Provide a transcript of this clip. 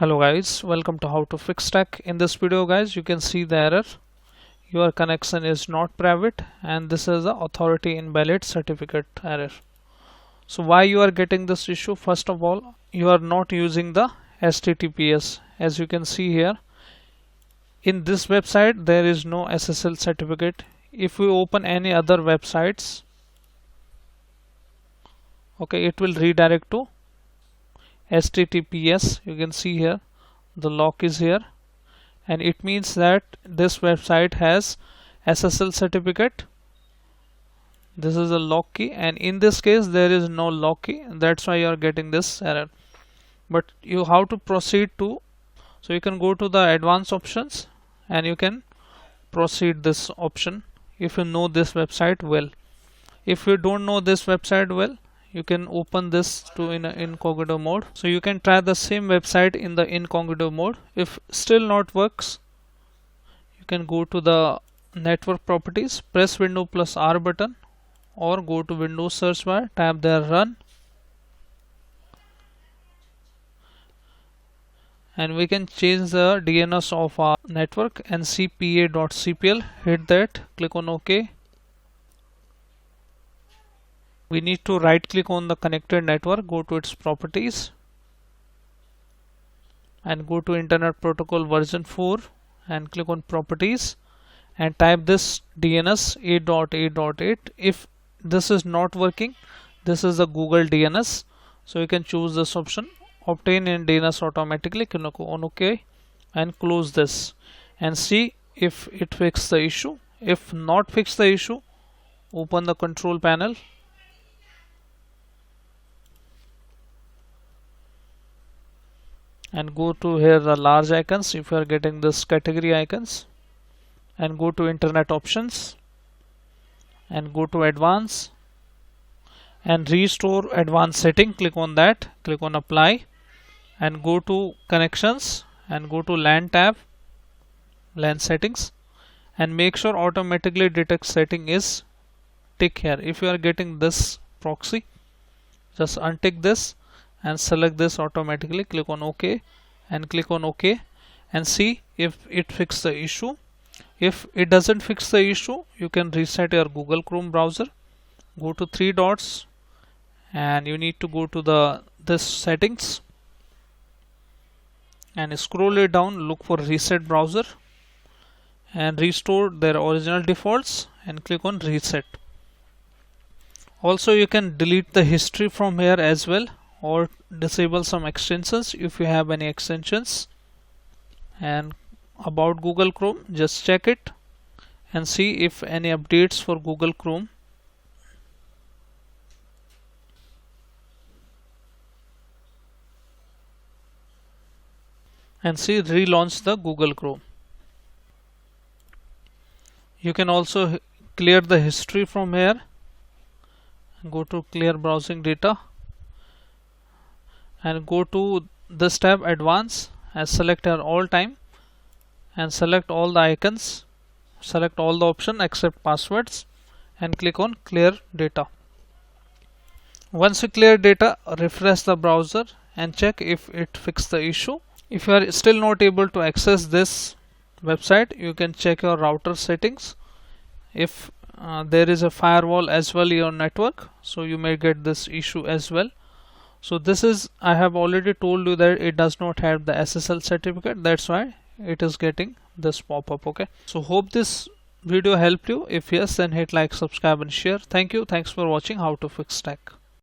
Hello guys, welcome to How to Fix Tech. In this video guys, you can see the error. Your connection is not private and this is the authority invalid certificate error. So why you are getting this issue? First of all, you are not using the HTTPS. As you can see here, in this website there is no SSL certificate. If we open any other websites, okay, it will redirect to HTTPS. You can see here the lock is here, and it means that this website has SSL certificate. This is a lock key, and in this case there is no lock key, and that's why you are getting this error. But you have to proceed to, so you can go to the advanced options and you can proceed this option if you know this website well. If you don't know this website well, you can open this to in incognito mode. So you can try the same website in the incognito mode. If still not works, you can go to the network properties, press Windows plus R button, or go to Windows search bar, type there run, and we can change the DNS of our network ncpa.cpl. Hit that, click on OK. We need to right click on the connected network, go to its properties and go to Internet Protocol version 4 and click on properties and type this DNS 8.8.8. If this is not working, this is the Google DNS, so you can choose this option, obtain in DNS automatically. Click on OK and close this and see if it fixes the issue. If not fix the issue, open the control panel and go to here the large icons if you are getting this category icons, and go to internet options and go to advanced and restore advanced setting. Click on that, click on apply and go to connections and go to LAN tab, LAN settings, and make sure automatically detect setting is tick here. If you are getting this proxy, just untick this and select this automatically. Click on OK and click on OK and see if it fixes the issue. If it doesn't fix the issue, you can reset your Google Chrome browser, go to three dots and you need to go to this settings and scroll it down, look for reset browser and restore their original defaults and click on reset. Also you can delete the history from here as well, or disable some extensions if you have any extensions. And about Google Chrome, just check it and see if any updates for Google Chrome. And see, relaunch the Google Chrome. You can also clear the history from here. Go to clear browsing data and go to this tab advanced and select your all time and select all the icons, select all the options except passwords and click on clear data. Once you clear data, refresh the browser and check if it fixed the issue. If you are still not able to access this website, you can check your router settings. If there is a firewall as well in your network, so you may get this issue as well. So this is, I have already told you that it does not have the SSL certificate, that's why it is getting this pop-up. Okay, so hope this video helped you. If yes, then hit like, subscribe and share. Thank you. Thanks for watching How to Fix Tech.